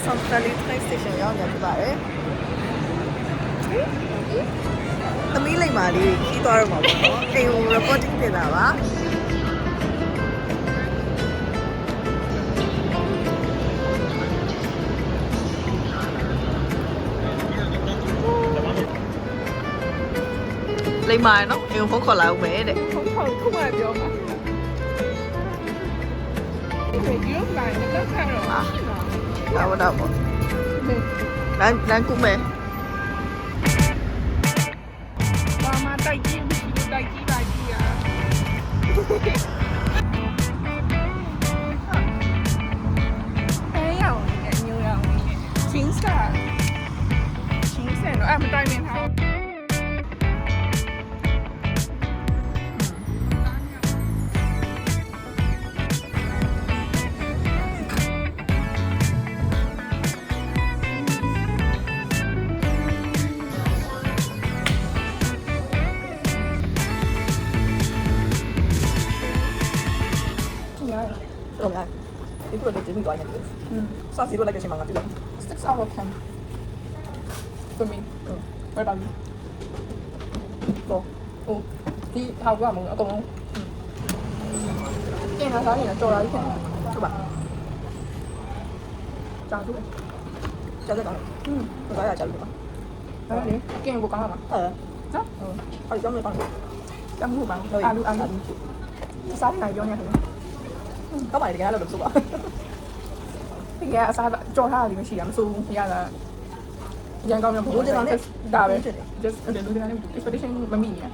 South Valley Train Station ရောက်နေပြီပါတယ်သမီးလိမ္မာလေးခီးသွားတော့မှာပေါ့နော်အိမ်ကို reporting တင်တာပါလိမ္မာနော်အိမ်ကိုဖုန်းခေါ်လာဦးမယ်တဲ့ဖုန်းခေါ်ခုမှပြောမှာဒီရုပ်လိုက်လက်ခံတော့တော့ပေါ့လမ်းကူမယ်ဘာမှတိုက်ကြည့်မရှိဘူးတိုက်ကြည့်လိုက်ကြည့်ရအဲ့ရောင်နဲ့ညိုရောင်နဲ့ချင်းစားတော့အဲ့မတိုင်မင်ထားဟုတ်လားဒီလိုတော့ဒီလိုသွားနေတယ်စာစီလိုလိုက်တဲ့အချိန်မှာငါတွေ့တယ် 6 out of 10 for me what about you တော့ဒီဟောက်ကမအကုန်လုံးကျင်းလာစားနေတာကြော်လာပြီဖြစ်နေဟုတ်ပါကြာသူကြားတယ်ကောဘာရကြားလို့ပါအဲ့လေကျင်းကိုကောင်းလာမှာနော်ဟုတ်ကြောင်းမကောင်းကျမှုပါအာလူစားနေရောနေတယ်ကောင်းပါလေတကယ်လို့ဆိုပါတကယ်အစားကြော်ထားတာမရှိတာမစိုးဘူးရတာရန်ကောင်းမျိုးဘူးကျွန်တော်လည်းဒါပဲ just အဲ့လိုမျိုး expectation မမိညာ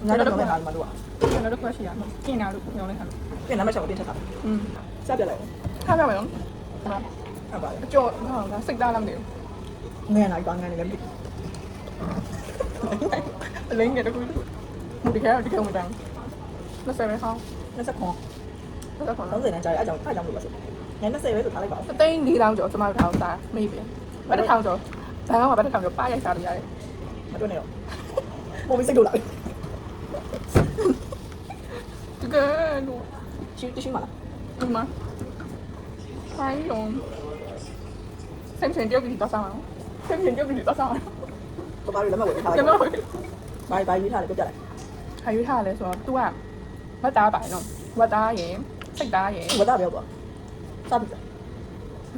ညာတော့ပဲဟာမှာလို့ကျွန်တော်တို့ခွက်ရှိတာကျင်းတာလို့ပြောလိုက်တာပြင်နာမချက်ကိုပြင်ချက်တာစပြလိုက်ထားပြမယ်နော်ဟုတ်ပါလေအကျော်ဟုတ်လားစိတ်သားလားမသိဘူးငယ်လိုက်ပါငယ်နေလည်းအလိမ့်နဲ့တခုမူတကယ်တကယ်ဝင်တယ်လက်ဆက်ပဲဟောင်းလက်ဆက်ခွန်30နဲ့ကြာတယ်အကြောင်းလို့ပါဆိုငယ်20ပဲဆိုထားလိုက်ပါဦးအသိန်း4000ကျော်ကျွန်မတို့ထောင်စားမေးပြီဘယ်တစ်ထောင်ကျော်ဇာတ်ကောင်ကဘယ်တစ်ထောင်ကျော်ပါရိုက်စားလို့ရတယ်မတွန်းနေတော့ပုံပြီးစိတ်လို့လာပြီတကယ်လို့ရှိမလားဒီမှာဖိုင်လုံးဆမ်ဆန်တယောက်ကြီးတော့စားမှာဆမ်ဆန်တယောက်ကြီးတော့စားမှာဘာလို့လဲမဝယ်ထားလိုက်ဘာရေးထားလဲပြပြလိုက်ဟာရေးထားလဲဆိုတော့ तू ကဝတ်သားပါနော်ဝတ်သားရယ်စိတ်သားရယ်ဝတ်သားပြောပေါ့စားပြီ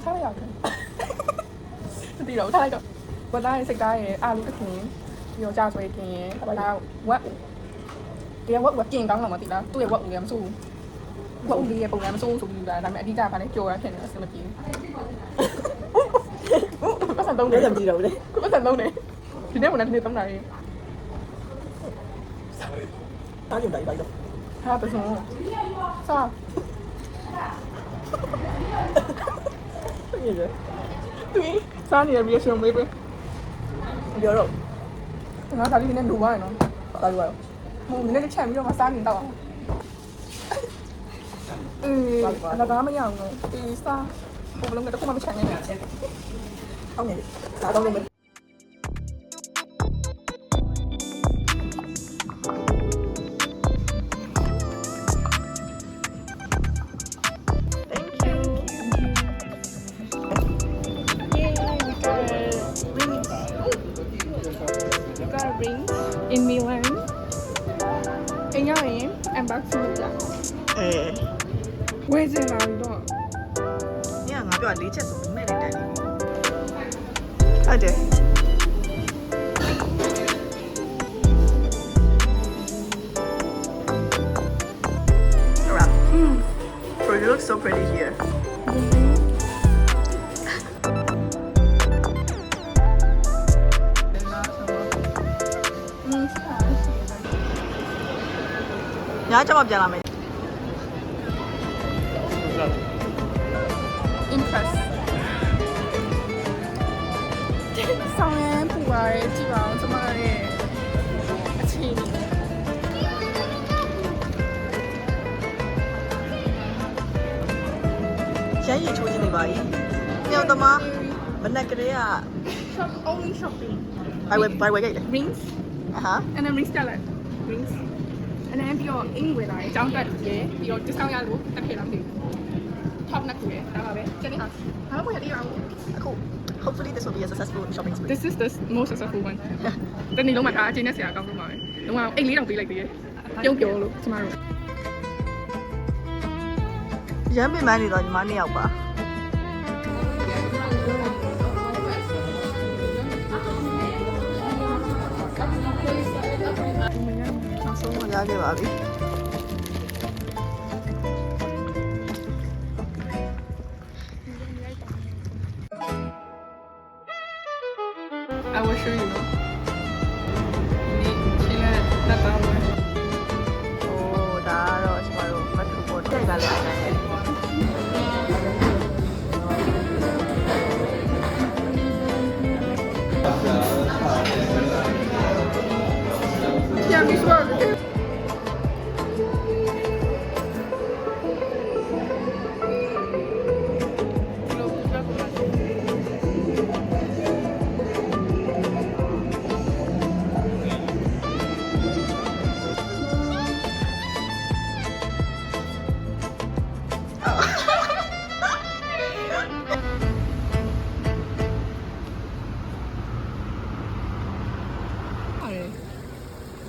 ထားရအောင်ဒီတော့ထားလိုက်တော့ဝတ်သားရယ်စိတ်သားရယ်အာလူတစ်ခင်ပြီးတော့ကြာဆွဲခင်ရယ်ဝတ်သားဝတ်တရားဝတ်ကျင်ကောင်းတော့မသိလားသူ့ရဲ့ဝတ်ဦးရမစိုးဝတ်ဦးလေးရဲ့ပုံစံမစိုးဆိုပြီးတာဒါပေမဲ့အဓိကကလည်းကြော်ရဖြစ်နေအဆင်မပြေဘူးပတ်စံသုံးတယ်ကြည့်တော့လေပတ်စံသုံးတယ်ဒီနေ့ကလည်းဒီနေ့သုံးတာရေးစားကြည့်လိုက်တော့ဟာပစုံစားရရသူစားနေရပြီးရှင်မေးပဲပြောတော့ငါစားပြီးနေလူပါရနော်စားလို့ရအောင်ဟိုနည်းနည်းချက်ပြီးတော့မစားနေတော့အဲ့ဒါကမရအောင်နော်ဒီစားဘုံလုံးကတော့မှမချန်နေတယ်ဟုတ်နေစားတော့မယ်in Milan အင်းရောက်ရင် embassy လာဝယ်စင်လာတော့ညငါပြော၄ချက်ဆိုမဲ့လိုက်တယ်ဟုတ်တယ်Alright. You look so pretty here. Nhớ cho một giờ làm mày. Impress. Xong em phụ bài chỉ bảo cho mày chị. Trái gì chui gì vậy? Theo tao mà. Bên này cái đấy à. Shop only shopping. By way cái rings. And then ring salad. Rings. And then ပြီးတော့ anyway လာရင်အကြောင်းတက်ရေးပြီးတော့ discount ရလို့တက်ခဲ့တာမသိဘူး top နှစ်ခုရယ်ဒါပါပဲကျန်တဲ့ဟာဘာမှမရသေးပါဘူး အခု hopefully this will be a successful shopping spree This is the most successful one တနေ့လုံးမှာဒါအချင်းနဲ့ဆရာအကောင်းဆုံးပါပဲလုံးဝအိတ်လေးတောင်ပေးလိုက်သေးတယ်ပြုံးပြောလို့ကျမတို့ ရမ်းပင်ပန်းနေတော့ညီမ2ယောက်ပါနောက်ဆုံးရခဲ့ပါပြီ I will show you ဒီချင်းနဲ့တက်တာဝင် ဟိုဒါကတော့ကျမတို့မထူပေါ်တိုက်ကလည်းအားရတယ် ပြန်ပြီးဆိုတော့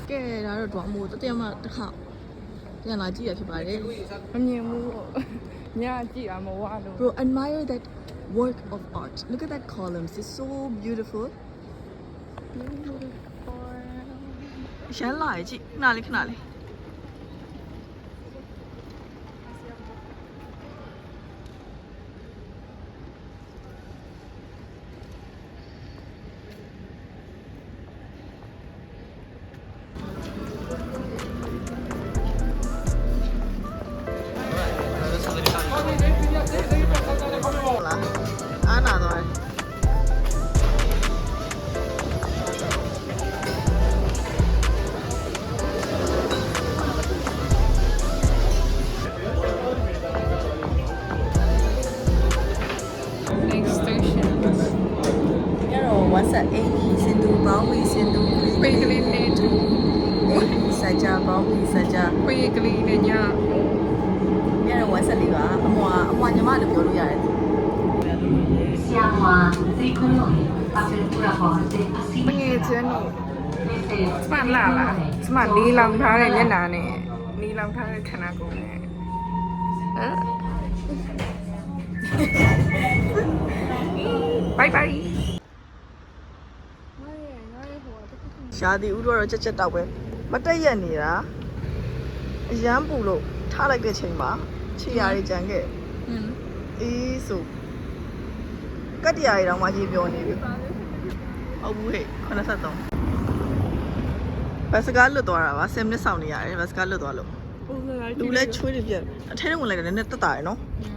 ကဲဒါတော့တော့အမို့တည်းမှတစ်ခါပြန်လာကြည့်ရဖြစ်ပါတယ် မမြင်ဘူးညကြည့်တာမဝလို့ Bro admire that work of art look at that columns it's so beautiful ရမ်းလာကြည့်ခဏလေးခဏလေးဟုတ်လားအားနာတော့ next station ရတော့ WhatsApp 80စင်တူဘောင်းဝီစင်တူ ပိတ်ကလေးနဲ့တူ စကြဘောင်းဝီစကြ ပိတ်ကလေးနဲ့ည ရတော့ WhatsApp လေးပါအမွာညီမလို့ပြောလို့ရတယ် 向往最空有发生不了好的阿西 မငယ်ချင်းတို့စမလာလားစမလေးလောင်ထားတဲ့မျက်နှာနဲ့လေးလောင်ထားတဲ့ခန္ဓာကိုယ်နဲ့ဘိုင်ဘိုင် ရှားဒီဦးတော့ချက်ချက်တောက်ပဲမတက်ရက်နေတာအရန်ပူလို့ထားလိုက်တဲ့ချိန်မှာခြေရာတွေကြံခဲ့အေးဆိုကတ်တရာတွေတော့မှရေပြောနေပြီဟုတ်ဘူးဟဲ့83ဘတ်စကားလွတ်သွားတာပါ10မိနစ်ဆောင်နေရတယ်ဘတ်စကားလွတ်သွားလို့လူလဲချွေးတယ်ပြက်အထဲထဲဝင်လိုက်တယ်နည်းနည်းတက်တာရယ်နော် อืม